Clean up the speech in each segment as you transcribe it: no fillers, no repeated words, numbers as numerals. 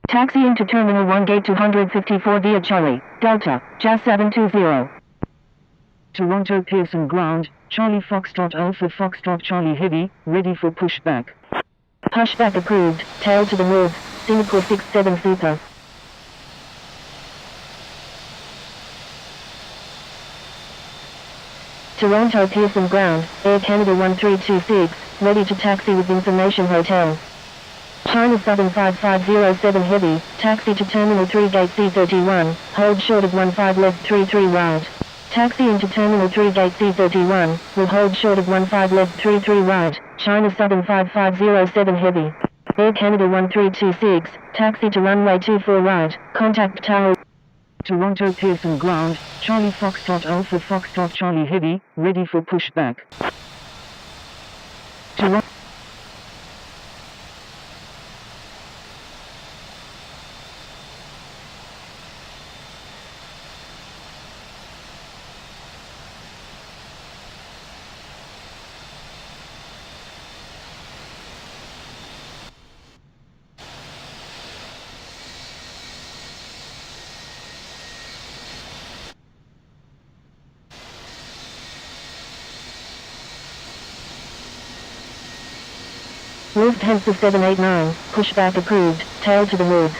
Taxiing to Terminal 1 Gate 254 via Charlie, Delta, Jazz 720. Toronto Pearson Ground, Charlie Foxtrot Alpha Foxtrot Charlie Heavy, ready for pushback. Pushback approved, tail to the north, Singapore 67 Super. Toronto Pearson Ground, Air Canada 1326, ready to taxi with Information Hotel. China Southern 5507 Heavy, taxi to Terminal 3 Gate C31, hold short of 15 left 33 right. Taxi into Terminal 3 Gate C31, will hold short of 15 left 33 right, China Southern 5507 Heavy. Air Canada 1326, taxi to runway 24 right, contact tower. Toronto Pearson Ground, Charlie Foxtrot Alpha Foxtrot Charlie Heavy, ready for pushback. Toronto Lufthansa 789, pushback approved, tail to the north.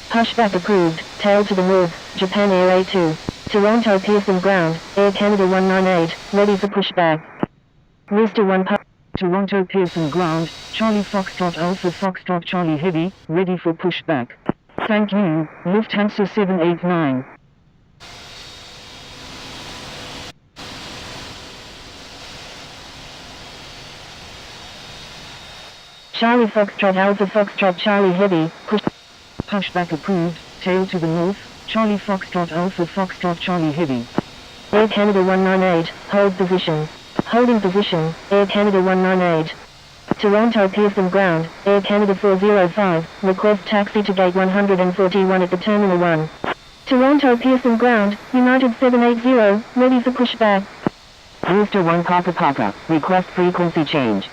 Pushback approved, tail to the north, Japan Air A2. Toronto Pearson Ground, Air Canada 198, ready for pushback. Rooster 1 Toronto Pearson Ground, Charlie Foxtrot Alpha Foxtrot Charlie Heavy, ready for pushback. Thank you, Lufthansa 789. Charlie Foxtrot Alpha Foxtrot Charlie Heavy, pushback approved, tail to the north, Charlie Foxtrot Alpha Foxtrot Charlie Heavy. Air Canada 198, hold position. Holding position, Air Canada 198. Toronto Pearson Ground, Air Canada 405, request taxi to gate 141 at the Terminal 1. Toronto Pearson Ground, United 780, ready for pushback. Rooster 1 Papa Papa, request frequency change.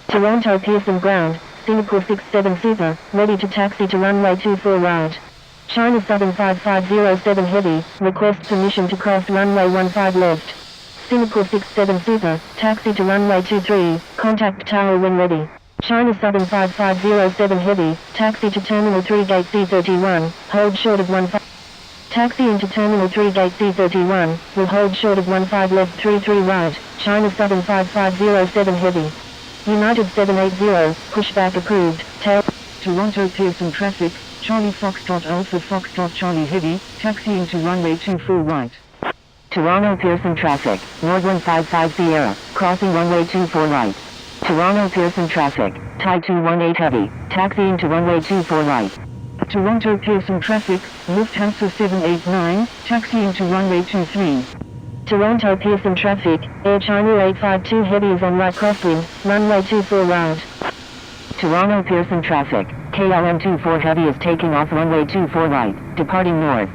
Toronto Pearson Ground, Singapore 67 Super, ready to taxi to runway 24 right. China Southern 5507 Heavy, request permission to cross runway 15 left. Singapore 67 Super, taxi to runway 23, contact tower when ready. China Southern 5507 Heavy, taxi to Terminal 3 Gate C31, hold short of 15. Taxi into Terminal 3 Gate C31, will hold short of 15 left 33 right, China Southern 5507 Heavy. United 780, pushback approved, tail. Toronto Pearson traffic, Charlie Foxtrot Alpha Foxtrot Charlie Heavy, taxiing to runway 24 right. Toronto Pearson traffic, Nord 155 Sierra, crossing runway 24 right. Toronto Pearson traffic, Thai 218 Heavy, taxiing to runway 24 right. Toronto Pearson traffic, Lufthansa 789, taxiing to runway 23. Toronto Pearson traffic, Air China 852 Heavy is on right crosswind, runway 24 right. Toronto Pearson traffic, KLM 24 Heavy is taking off runway 24 right, departing north.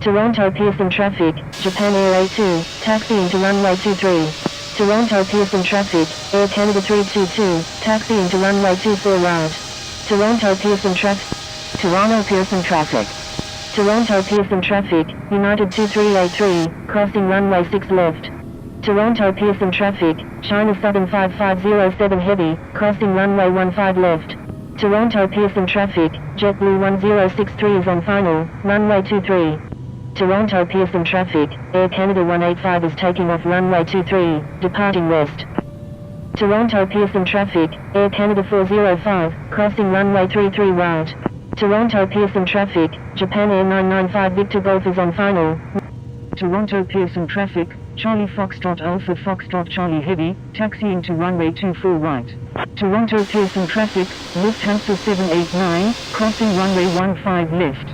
Toronto Pearson traffic, Japan Air A2, taxiing to runway 23. Toronto Pearson traffic, Air Canada 322, taxiing to runway 24 right. Toronto Pearson traffic, Toronto Pearson traffic. Toronto Pearson traffic, United 2383, crossing runway 6 left. Toronto Pearson traffic, China Southern 5507 Heavy, crossing runway 15 left. Toronto Pearson traffic, JetBlue 1063 is on final, runway 23. Toronto Pearson traffic, Air Canada 185 is taking off runway 23, departing west. Toronto Pearson traffic, Air Canada 405, crossing runway 33 right. Toronto Pearson traffic, Japan Air 995 Victor Golf is on final. Toronto Pearson traffic, Charlie Foxtrot Alpha Foxtrot Charlie Heavy, taxiing to runway 24 right. Toronto Pearson traffic, Lufthansa 789, crossing runway 15 left.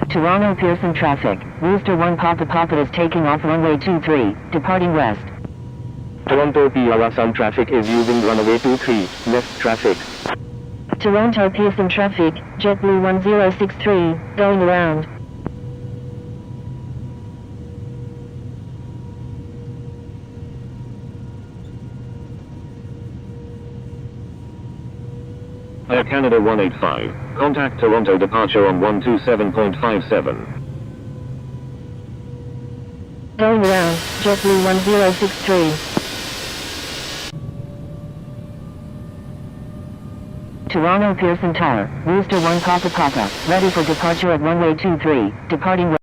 Toronto Pearson traffic, Rooster 1 Papa Papa is taking off runway 23, departing west. Toronto Piara traffic is using runway 23, left traffic. Toronto Pearson traffic, JetBlue 1063, going around. Air Canada 185. Contact Toronto departure on 127.57. Going around, JetBlue 1063. Toronto Pearson Tower, Rooster 1 Papa Papa, ready for departure at runway 23, departing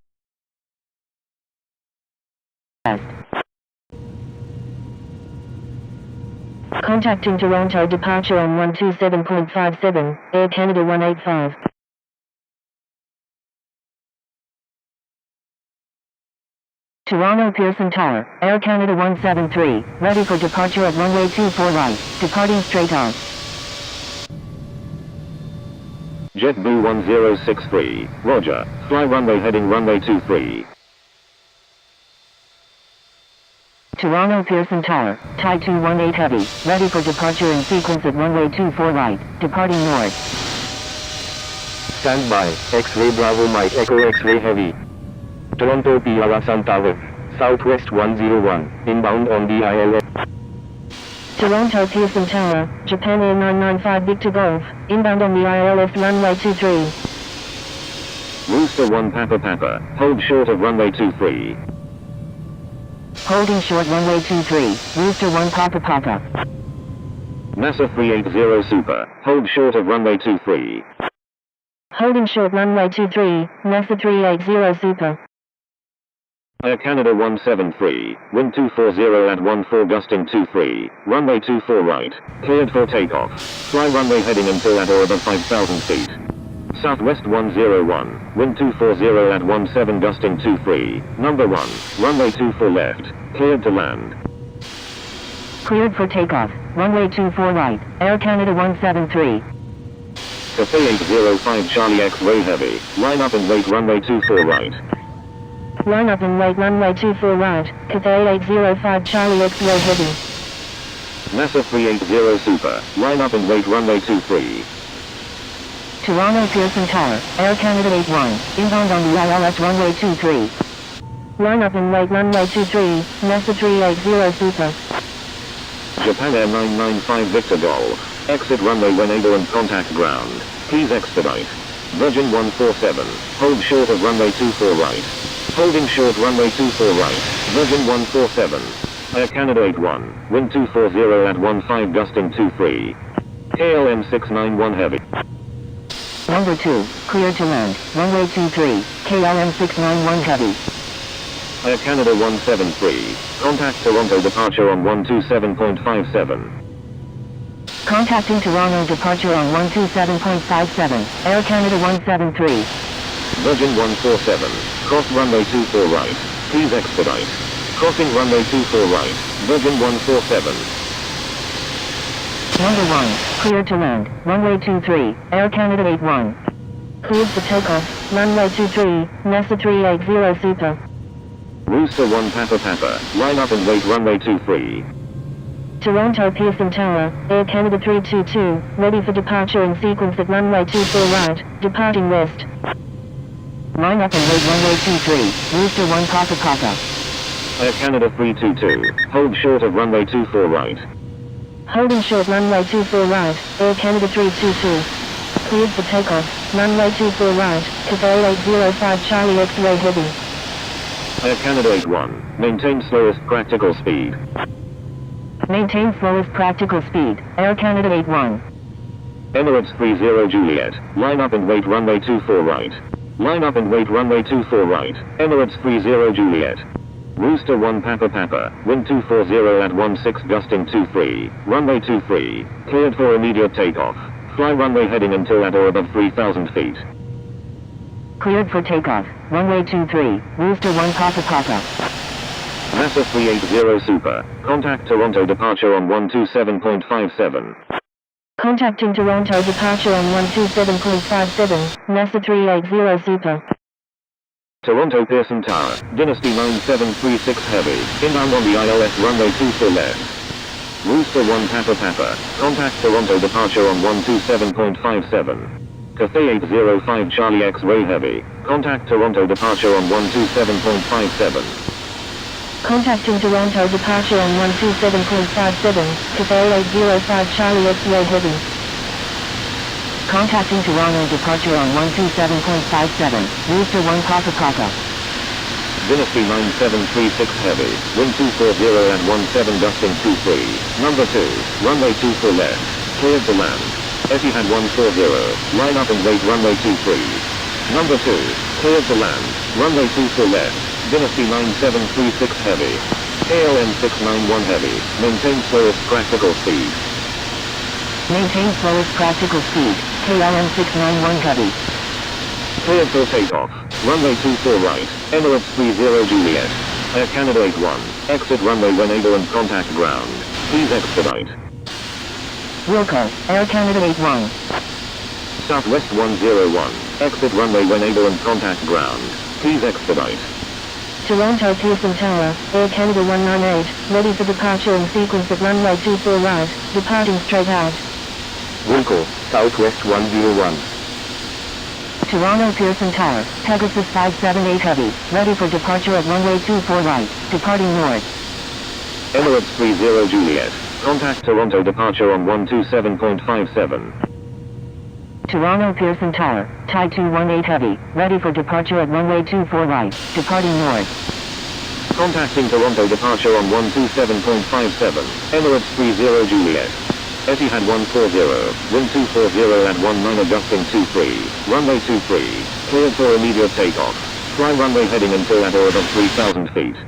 west. Contacting Toronto departure on 127.57, Air Canada 185. Toronto Pearson Tower, Air Canada 173, ready for departure at runway 24 right, departing straight on. JetBlue 1063. Roger. Fly runway heading runway 23. Toronto Pearson Tower, Thai 218 Heavy, ready for departure in sequence at runway 24 right, departing north. Stand by. X-ray Bravo Mike Echo X-ray Heavy. Toronto Pearson Tower, Southwest 101, inbound on the ILS. Toronto Pearson Tower, Japan Air 995 Victor Golf, inbound on the ILS runway 23. Rooster 1 Papa Papa, hold short of runway 23. Holding short runway 23, Rooster 1 Papa Papa. NASA 380 Super, hold short of runway 23. Holding short runway 23, NASA 380 Super. Air Canada 173, wind 240 at 14 gusting 23, runway 24 right, cleared for takeoff. Fly runway heading until at or above 5,000 feet. Southwest 101, wind 240 at 17 gusting 23, number 1, runway 24 left, cleared to land. Cleared for takeoff, runway 24 right, Air Canada 173. Cathay 805 Charlie X-ray Heavy, line up and wait runway 24 right. Line up and wait runway 24 right, Cathay 805 Charlie X-ray Heavy. NASA 380 Super, line up and wait runway 23. Toronto Pearson Tower, Air Canada 81, inbound on the ILS runway 23. Line up and wait runway 23, NASA 380 Super. Japan Air 995 Victor Golf, exit runway when able and contact ground. Please expedite. Virgin 147, hold short of runway 24 right. Holding short runway 24 right, Virgin 147. Air Canada 81, wind 240 at 15 gusting 23. KLM 691 Heavy. Number 2, cleared to land, runway 23, KLM 691 Heavy. Air Canada 173, contact Toronto departure on 127.57. Contacting Toronto departure on 127.57, Air Canada 173. Virgin 147, cross runway 24 right, please expedite. Crossing runway 24 right, Virgin 147. Number 1, cleared to land, runway 23, Air Canada 81. Cleared for takeoff, runway 23, NASA 380 Super. Rooster 1 Papa Papa, line up and wait runway 23. Toronto Pearson Tower, Air Canada 322, ready for departure in sequence at runway 24 right, departing west. Line up and wait runway 23, Rooster 1 Papa Papa. Air Canada 322, hold short of runway 24 right. Holding short runway 24 right, Air Canada 322. Cleared for takeoff, runway 24 right, Cathay 805 Charlie X-ray Heavy. Air Canada 81, maintain slowest practical speed. Maintain slowest practical speed, Air Canada 81. Emirates 30 Juliet, line up and wait runway 24 right. Line up and wait runway 24 right, Emirates 30 Juliet. Rooster 1 Papa Papa, wind 240 at 16 gusting 23, runway 23, cleared for immediate takeoff. Fly runway heading until at or above 3,000 feet. Cleared for takeoff, runway 23, Rooster 1 Papa Papa. NASA 380 Super, contact Toronto departure on 127.57. Contacting Toronto departure on 127.57, NASA 380 Super. Toronto Pearson Tower, Dynasty 9736 Heavy, inbound on the ILS runway 24 left. Rooster 1 Papa Papa, contact Toronto departure on 127.57. Cathay 805 Charlie X-ray Heavy, contact Toronto departure on 127.57. Contacting Toronto departure on 127.57, Cathay 805 Charlie X-ray Heavy. Contacting Toronto, departure on 127.57, Rooster 1 Papa Papa. Dynasty 9736 Heavy, wind 240 and 17 gusting 23. Number 2, runway 24 left, cleared to land. Etihad 140, line up and wait runway 23. Number 2, cleared to land, runway 24 left, Dynasty 9736 Heavy. KLM 691 Heavy, maintain slowest practical speed. Maintain slowest practical speed, KLM 691 Heavy. Cleared for takeoff, runway 24 right, Emirates 30 Juliet. Air Canada 81, exit runway when able and contact ground. Please expedite. Wilco, Air Canada 81. Southwest 101, exit runway when able and contact ground. Please expedite. Toronto Pearson Tower, Air Canada 198, ready for departure in sequence at runway 24 right, departing straight out. Wilco, Southwest 101. Toronto Pearson Tower, Pegasus 578 Heavy, ready for departure at runway 24 right, departing north. Emirates 30 Juliet, contact Toronto departure on 127.57. Toronto Pearson Tower, Thai 218 Heavy, ready for departure at runway 24 right, departing north. Contacting Toronto departure on 127.57, Emirates 30 Juliet. Etihad 140, wind 240 and 19 adjusting 23, runway 23, cleared for immediate takeoff. Fly runway heading until at or above 3,000 feet.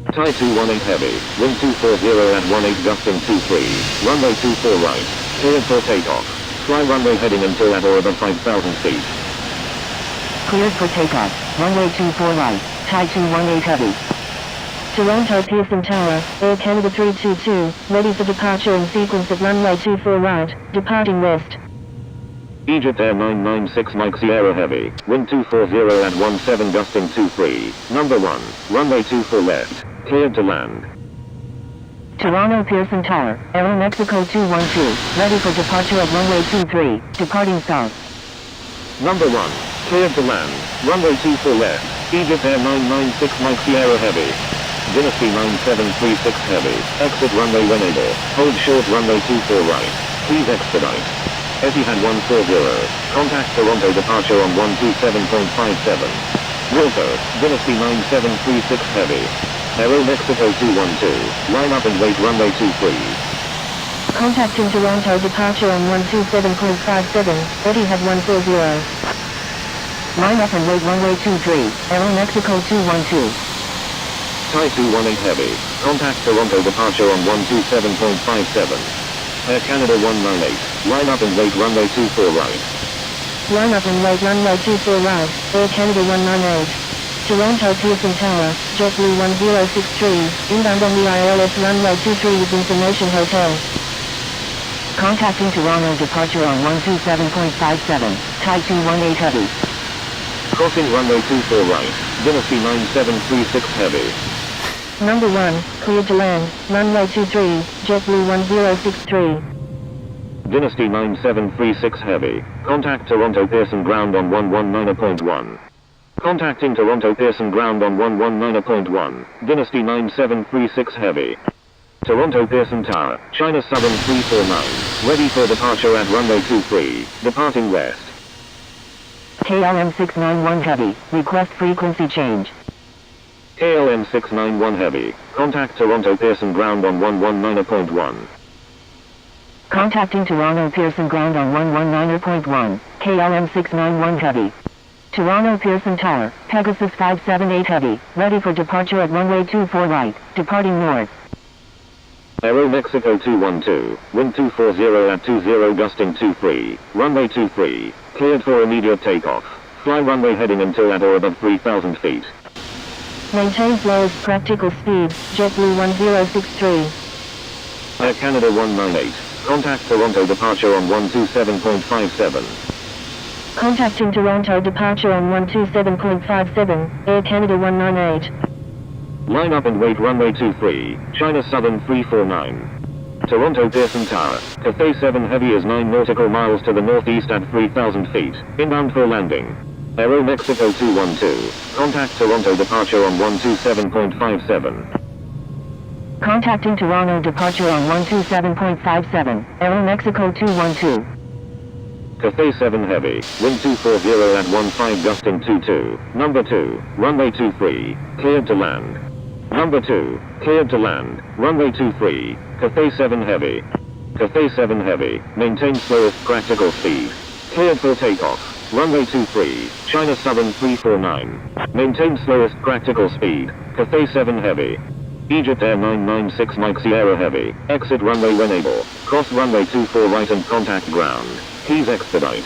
Thai 218 Heavy, wind 240 and 18 gusting 23, runway 24 right, cleared for takeoff. Fly runway heading until at or above 5,000 feet. Cleared for takeoff, runway 24 right, Thai 218 Heavy. Toronto Pearson Tower, Air Canada 322, ready for departure in sequence at runway 24 right, departing west. Egypt Air 996 Mike Sierra Heavy, wind 240 and 17 gusting 23, number 1, runway 24 left, cleared to land. Toronto Pearson Tower, Aeromexico 212, ready for departure at runway 23, departing south. Number 1, cleared to land, runway 24 left, Egypt Air 996 Mike Sierra Heavy. Dynasty 9736 Heavy, exit runway when able, hold short runway 24 right, please expedite. Etihad 140, contact Toronto departure on 127.57. Wilco, Dynasty 9736 Heavy. Aeromexico 212, line up and wait runway 23. Contacting Toronto departure on 127.57, Etihad 140. Line up and wait runway 23, Aeromexico 212. Thai 218 Heavy, contact Toronto departure on 127.57. Air Canada 198, line up and wait runway 24 right. Line up and wait runway 24 right, Air Canada 198. Toronto Pearson Tower, JetBlue 1063, inbound on the ILS runway 23 with Information Hotel. Contacting Toronto departure on 127.57, Thai 218 Heavy. Crossing runway 24 right, Dynasty 9736 Heavy. Number 1, cleared to land, runway 23, JetBlue 1063. Dynasty 9736 Heavy, contact Toronto Pearson ground on 119.1. Contacting Toronto Pearson ground on 119.1, Dynasty 9736 Heavy. Toronto Pearson Tower, China Southern 349, ready for departure at runway 23, departing west. KLM 691 Heavy, request frequency change. KLM 691 Heavy, contact Toronto Pearson ground on 119.1. Contacting Toronto Pearson ground on 119.1, KLM 691 Heavy. Toronto Pearson Tower, Pegasus 578 Heavy, ready for departure at runway 24 right, departing north. Aeromexico 212, wind 240 at 20 gusting 23, runway 23, cleared for immediate takeoff. Fly runway heading until at or above 3,000 feet. Maintain slowest practical speed, JetBlue 1063. Air Canada 198, contact Toronto departure on 127.57. Contacting Toronto departure on 127.57, Air Canada 198. Line up and wait runway 23, China Southern 349. Toronto Pearson Tower, Cathay 7 Heavy is 9 nautical miles to the northeast at 3,000 feet, inbound for landing. Aeromexico 212, contact Toronto departure on 127.57. Contacting Toronto departure on 127.57, Aeromexico 212. Cathay 7 heavy, wind 240 at 15 gusting 22. Number 2, runway 23, cleared to land. Number 2, cleared to land, runway 23, Cathay 7 heavy. Cathay 7 heavy, maintain slowest practical speed. Cleared for takeoff, runway 23, China Southern 349. Maintain slowest practical speed, Cathay 7 heavy. Egypt Air 996 Mike Sierra Heavy, exit runway when able, cross runway 24 right and contact ground. Please expedite.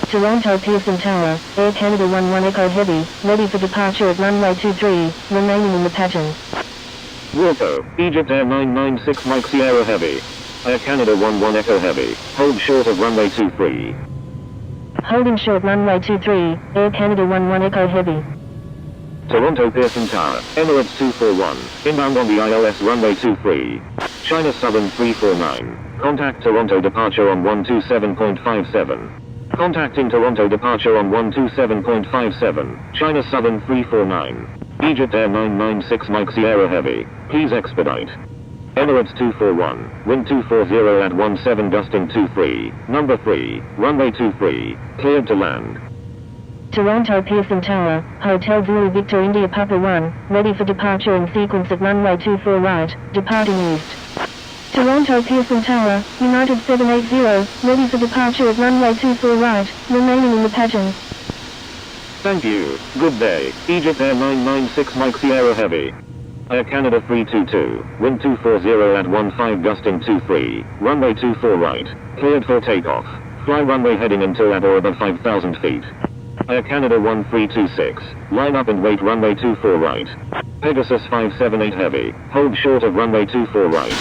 Toronto Pearson Tower, Air Canada 11 Echo Heavy, ready for departure at runway 23, remaining in the pattern. Wilco, Egypt Air 996 Mike Sierra Heavy. Air Canada 11 Echo Heavy, hold short of runway 23. Holding short runway 23, Air Canada 11 Echo Heavy. Toronto Pearson Tower, Emirates 241, inbound on the ILS runway 23. China Southern 349. Contact Toronto departure on 127.57. Contacting Toronto departure on 127.57, China Southern 349. Egypt Air 996 Mike Sierra Heavy, please expedite. Emirates 241, wind 240 at 17 gusting 23, number 3, runway 23, cleared to land. Toronto Pearson Tower, Hotel Zulu Victor India Papa 1, ready for departure in sequence at runway 24 right, departing east. Toronto Pearson Tower, United 780, ready for departure at runway 24 right, remaining in the pattern. Thank you, good day, Egypt Air 996 Mike Sierra Heavy. Air Canada 322, wind 240 at 15 gusting 23, runway 24 right, cleared for takeoff. Fly runway heading until at or above 5,000 feet. Air Canada 1326, line up and wait runway 24 right. Pegasus 578 heavy, hold short of runway 24 right.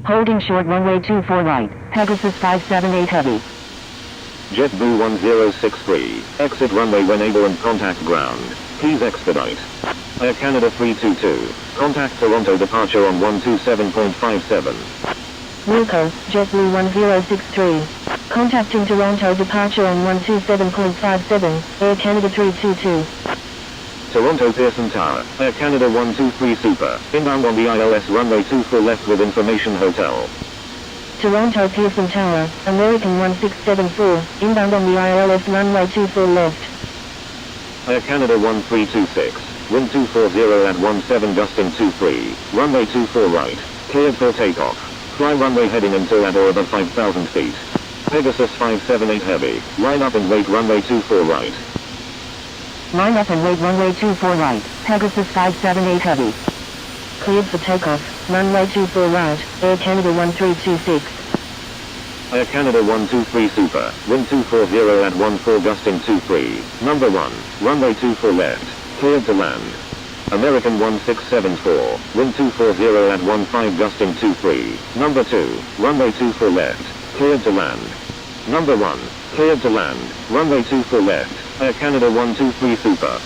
Holding short runway 24 right, Pegasus 578 heavy. JetBlue 1063, exit runway when able and contact ground. Please expedite. Air Canada 322, contact Toronto departure on 127.57. Wilco, JetBlue 1063. Contacting Toronto departure on 127.57, Air Canada 322. Toronto Pearson Tower, Air Canada 123 Super, inbound on the ILS runway 24 left with information hotel. Toronto Pearson Tower, American 1674, inbound on the ILS runway 24 left. Air Canada 1326, wind 240 at 17 gusting 23, runway 24 right, cleared for takeoff. Fly runway heading until at or above 5,000 feet. Pegasus 578 heavy, line up and wait runway 24 right. Line up and wait runway 24 right, Pegasus 578 heavy. Cleared for takeoff, runway 24 right, Air Canada 1326. Air Canada 123 Super, wind 240 at 14 gusting 23, number 1, runway 24 left, cleared to land. American 1674, wind 240 at 15 gusting 23, number 2, runway 24 left, cleared to land. Number 1, cleared to land, runway 24 left, Air Canada 123 Super.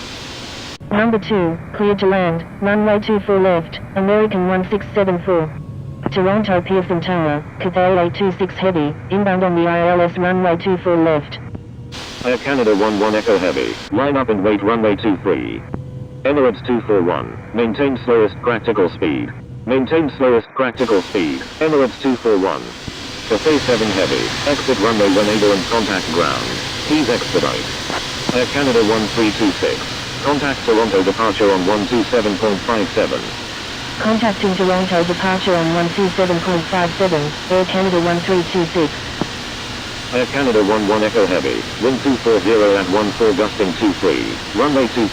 Number 2, cleared to land, runway 24 left, American 1674. Toronto Pearson Tower, Cathay 826 Heavy, inbound on the ILS runway 24 left. Air Canada 11 Echo Heavy, line up and wait runway 23. Emirates 241, maintain slowest practical speed. Maintain slowest practical speed, Emirates 241. Cathay 7 Heavy, exit runway when able and contact ground. Please expedite. Air Canada 1326, contact Toronto departure on 127.57. Contacting Toronto departure on 127.57, Air Canada 1326. Air Canada 11 Echo Heavy, wind 240 at 14 gusting 23, runway 23,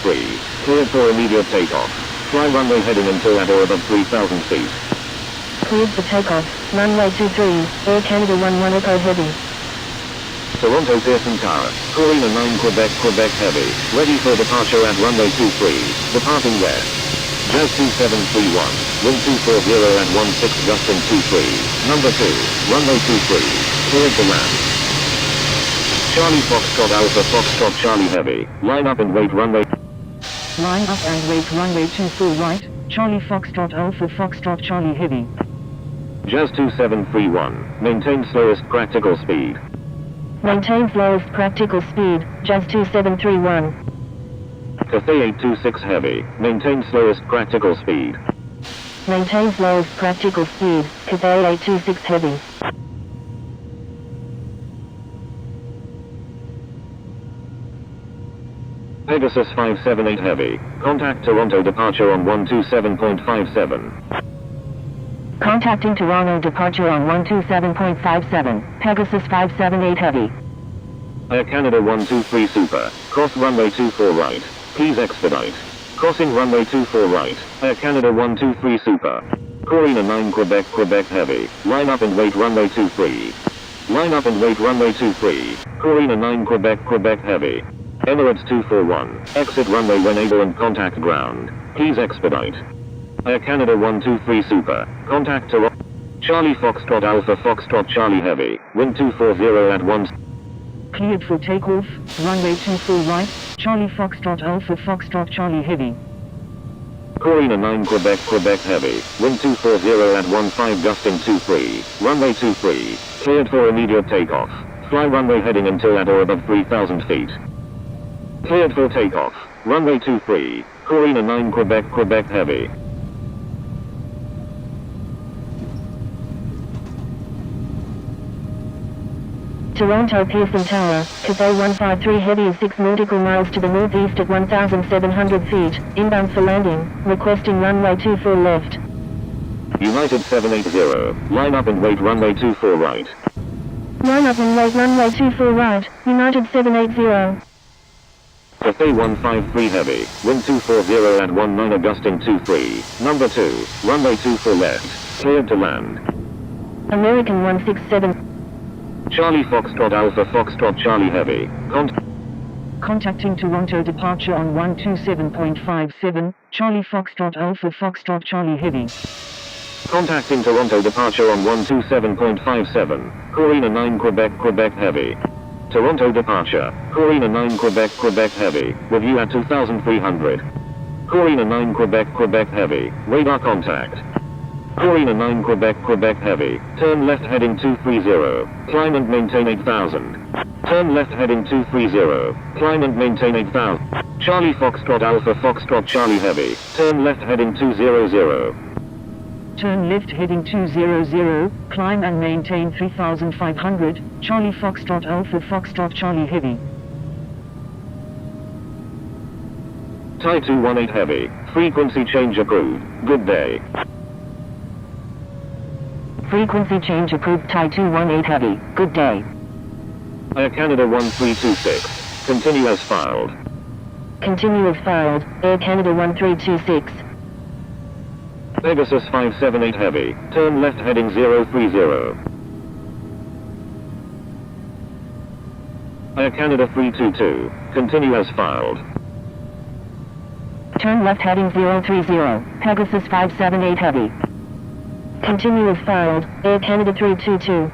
cleared for immediate takeoff. Fly runway heading until at or above 3,000 feet. Cleared for takeoff, runway 23, Air Canada 11 Echo Heavy. Toronto Pearson Tower, Corina 9 Quebec Heavy, ready for departure at runway 23, departing west. Jazz 2731, wind 240 at 16 gusting 23, number 2, runway 23, cleared to land. Charlie Foxtrot Alpha Foxtrot Charlie Heavy, line up and wait runway. Line up and wait runway 24 right, Charlie Foxtrot Alpha Foxtrot Charlie Heavy. Jazz 2731, maintain slowest practical speed. Maintain slowest practical speed, Jazz 2731. Cathay 826 Heavy, maintain slowest practical speed. Maintain slowest practical speed, Cathay 826 Heavy. Pegasus 578 Heavy. Contact Toronto departure on 127.57. Contacting Toronto departure on 127.57, Pegasus 578 Heavy. Air Canada 123 Super. Cross runway 24 right. Please expedite. Crossing runway 24 right. Air Canada 123 Super. Corina 9 Quebec Heavy. Line up and wait runway 23. Line up and wait runway 23. Corina 9 Quebec Heavy. Emirates 241. Exit runway when able and contact ground. Please expedite. Air Canada 123 Super. Contact Toronto. Charlie Foxtrot Alpha Foxtrot Charlie Heavy. Wind 240 at 1. Cleared for takeoff, runway 24 right, Charlie Foxtrot Alpha Foxtrot Charlie Heavy. Corina 9 Quebec Heavy. Wind 240 at 15 gusting 23. Runway 23. Cleared for immediate takeoff. Fly runway heading until at or above 3,000 feet. Cleared for takeoff. Runway 23. Corina 9 Quebec Heavy. Toronto Pearson Tower, Cathay 153 Heavy is 6 nautical miles to the northeast at 1,700 feet, inbound for landing, requesting runway 24 left. United 780. Line up and wait runway 24 right. Line up and wait runway 24 right, United 780. Cathay 153 Heavy. Wind 240 at 19 gusting 23. Number 2. Runway 24 left. Cleared to land. American 167. Charlie Foxtrot Alpha Foxtrot Charlie Heavy. Contacting Toronto departure on 127.57, Charlie Foxtrot Alpha Foxtrot Charlie Heavy. Contacting Toronto departure on 127.57. Corina 9 Quebec Heavy. Toronto departure. Corina 9 Quebec Heavy. With you at 2,300. Corina 9 Quebec Heavy. Radar contact. Corina 9 Quebec Heavy. Turn left heading 230. Climb and maintain 8,000. Turn left heading 230. Climb and maintain 8,000. Charlie Foxtrot Alpha Foxtrot Charlie Heavy. Turn left heading 200. Turn left heading 200, climb and maintain 3,500, Charlie Foxtrot Alpha Foxtrot Charlie Heavy. Thai 218 Heavy. Frequency change approved. Good day. Frequency change approved Thai 218 Heavy. Good day. Air Canada 1326. Continue as filed. Continue as filed, Air Canada 1326. Pegasus 578 Heavy. Turn left heading 030. Air Canada 322. Continue as filed. Turn left heading 030, Pegasus 578 Heavy. Continue as filed, Air Canada 322.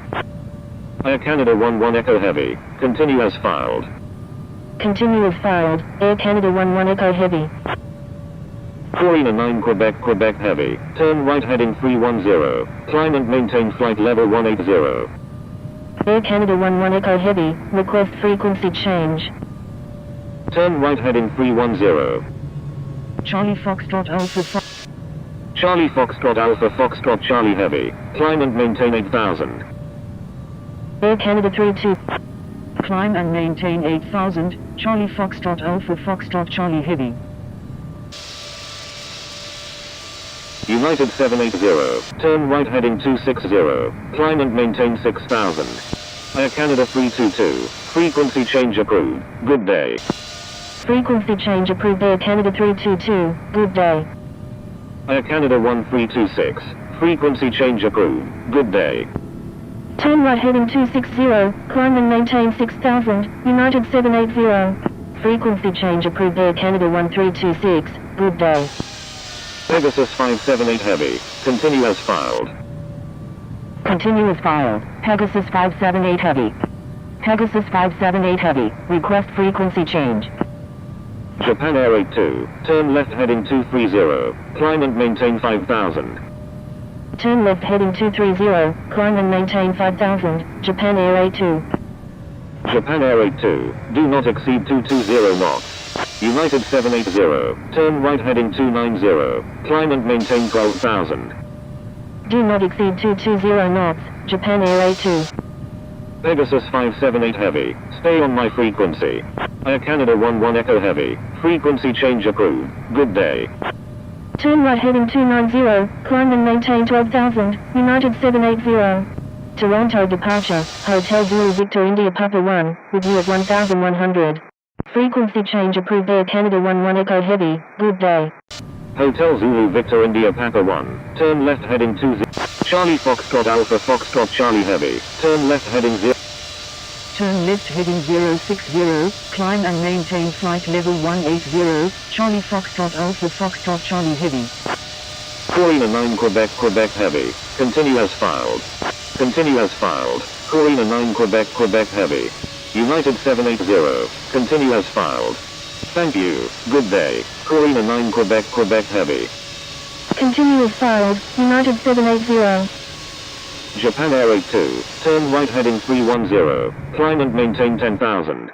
Air Canada 11 Echo Heavy. Continue as filed. Continue as filed, Air Canada 11 Echo Heavy. Corina 9 Quebec Heavy. Turn right heading 310. Climb and maintain flight level 180. Air Canada 11 Echo Heavy, request frequency change. Turn right heading 310. Charlie Foxtrot Alpha Charlie Foxtrot Alpha Foxtrot Charlie Heavy. Climb and maintain 8,000. Air Canada 32. Climb and maintain 8,000, Charlie Foxtrot Alpha Foxtrot Charlie Heavy. United 780. Turn right heading 260. Climb and maintain 6,000. Air Canada 322. Frequency change approved. Good day. Frequency change approved Air Canada 322. Good day. Air Canada 1326. Frequency change approved. Good day. Turn right heading 260. Climb and maintain 6,000. United 780. Frequency change approved Air Canada 1326. Good day. Pegasus 578 Heavy. Continue as filed. Continue as filed. Pegasus 578 Heavy. Pegasus 578 Heavy. Request frequency change. Japan Air 82. Turn left heading 230. Climb and maintain 5,000. Turn left heading 230. Climb and maintain 5,000. Japan Air 82. Japan Air 82. Do not exceed 220 knots. United 780. Turn right heading 290. Climb and maintain 12,000. Do not exceed 220 knots. Japan Air 82. Pegasus 578 Heavy. Stay on my frequency. Air Canada 11 Echo Heavy. Frequency change approved. Good day. Turn right heading 290, climb and maintain 12,000, United 780. Toronto departure, Hotel Zulu Victor India Papa 1, with you at 1,100. Frequency change approved Air Canada 11 Echo Heavy, good day. Hotel Zulu Victor India Papa 1, turn left heading 20. Charlie Foxtrot Alpha Foxtrot Charlie Heavy, turn left heading 0. Turn left heading 060, climb and maintain flight level 180, Charlie Foxtrot Alpha Foxtrot Charlie Heavy. Corina 9 Quebec Quebec Heavy, continue as filed. Continue as filed. Corina 9 Quebec Quebec Heavy. United 780, continue as filed. Thank you, good day. Corina 9 Quebec Quebec Heavy. Continue as filed, United 780. Japan Air 82, turn right heading 310, climb and maintain 10,000.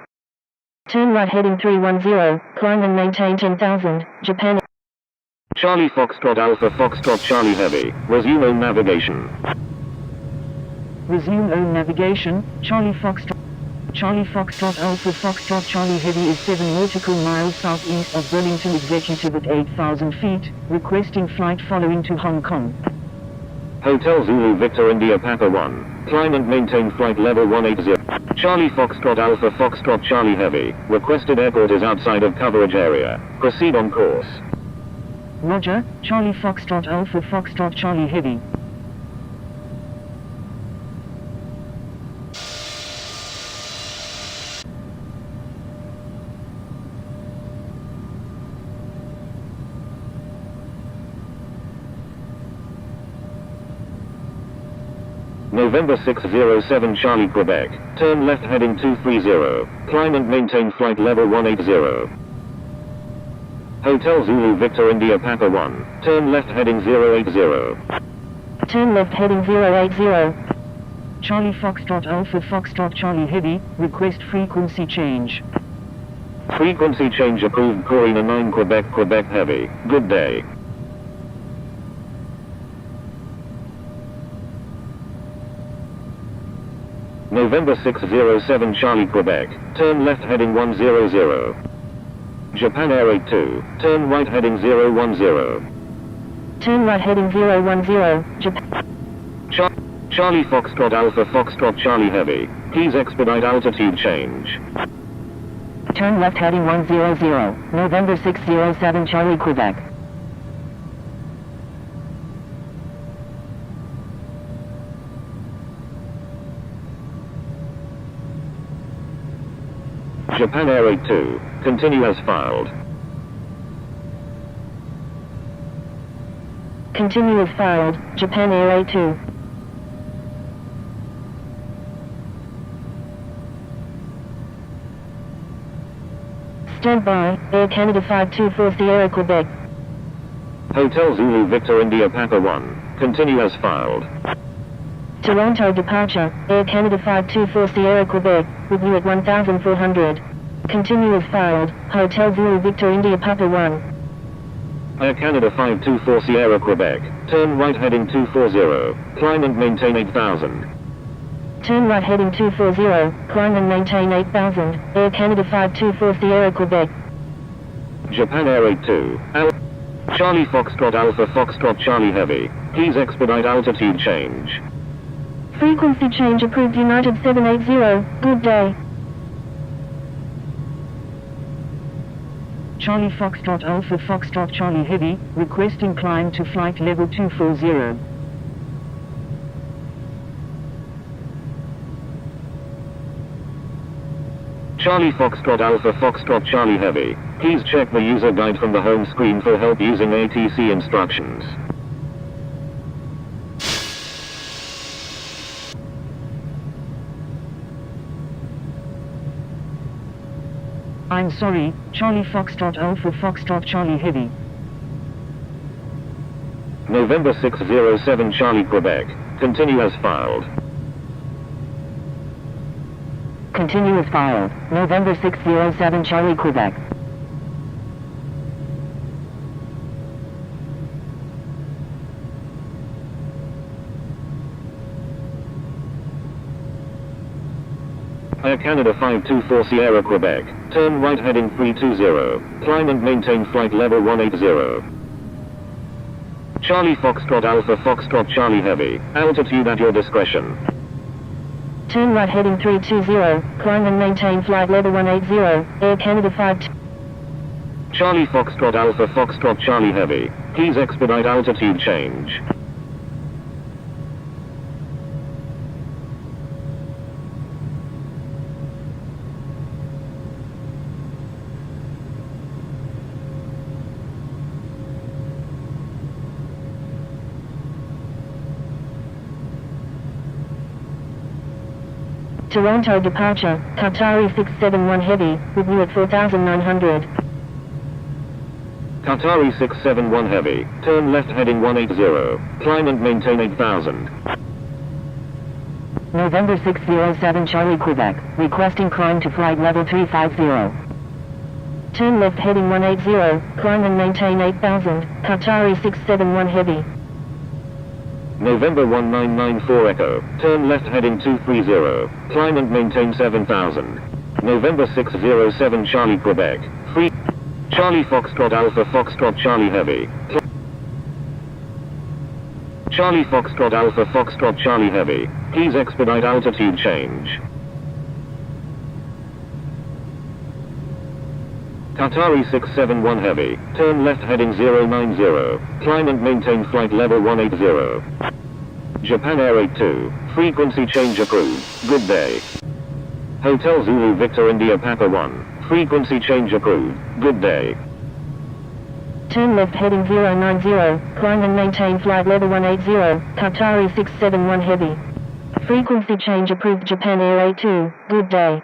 Turn right heading 310, climb and maintain 10,000, Japan. Charlie Foxtrot Alpha Foxtrot Charlie Heavy, resume own navigation. Resume own navigation, Charlie Foxtrot Alpha Foxtrot Charlie Heavy is 7 nautical miles southeast of Burlington Executive at 8,000 feet, requesting flight following to Hong Kong. Hotel Zulu Victor India Papa 1, climb and maintain flight level 180. Charlie Foxtrot Alpha Foxtrot Charlie Heavy, requested airport is outside of coverage area. Proceed on course. Roger, Charlie Foxtrot Alpha Foxtrot Charlie Heavy. November 607 Charlie Quebec, turn left heading 230, climb and maintain flight level 180. Hotel Zulu Victor India Papa 1, turn left heading 080. Turn left heading 080. Charlie Foxtrot Alpha Foxtrot Charlie Heavy, request frequency change. Frequency change approved Corina 9 Quebec Quebec Heavy, good day. November 607 Charlie Quebec, turn left heading 100. Japan Air 82, turn right heading 010. Turn right heading 010, Japan. Charlie Foxtrot Alpha Foxtrot Charlie Heavy, please expedite altitude change. Turn left heading 100, November 607 Charlie Quebec. Japan Air 82, continue as filed. Continue as filed, Japan Air 82. Stand by, Air Canada 524 Sierra Quebec. Hotel Zulu Victor India Papa 1, continue as filed. Toronto departure, Air Canada 524 Sierra Quebec, with you at 1,400. Continue as filed, Hotel Zulu Victor India Papa 1. Air Canada 524 Sierra Quebec, turn right heading 240, climb and maintain 8,000. Turn right heading 240, climb and maintain 8,000, Air Canada 524 Sierra Quebec. Japan Air 82, Charlie Foxtrot Alpha Foxtrot Charlie Heavy, please expedite altitude change. Frequency change approved United 780, good day. Charlie Foxtrot Alpha Foxtrot Charlie Heavy, requesting climb to flight level 240. Charlie Foxtrot Alpha Foxtrot Charlie Heavy, please check the user guide from the home screen for help using ATC instructions. I'm sorry, Charlie Foxtrot Alpha Foxtrot Charlie Heavy. November 607 Charlie Quebec, continue as filed. Continue as filed, November 607 Charlie Quebec. Air Canada 524 Sierra Quebec, turn right heading 320, climb and maintain flight level 180. Charlie Foxtrot Alpha Foxtrot Charlie Heavy, altitude at your discretion. Turn right heading 320, climb and maintain flight level 180, Air Canada 5... Charlie Foxtrot Alpha Foxtrot Charlie Heavy, please expedite altitude change. Toronto departure, Qatari 671 Heavy, with you at 4,900. Qatari 671 Heavy, turn left heading 180, climb and maintain 8,000. November 607 Charlie Quebec, requesting climb to flight level 350. Turn left heading 180, climb and maintain 8,000, Qatari 671 Heavy. November 1994 Echo, turn left heading 230, climb and maintain 7,000. November 607 Charlie Quebec, free. Charlie Foxtrot Alpha Foxtrot Charlie Heavy. Charlie Foxtrot Alpha Foxtrot Charlie Heavy, please expedite altitude change. Qatari 671 Heavy, turn left heading 090, climb and maintain flight level 180. Japan Air 82, frequency change approved, good day. Hotel Zulu Victor India Papa 1, frequency change approved, good day. Turn left heading 090, climb and maintain flight level 180, Qatari 671 Heavy. Frequency change approved Japan Air 82, good day.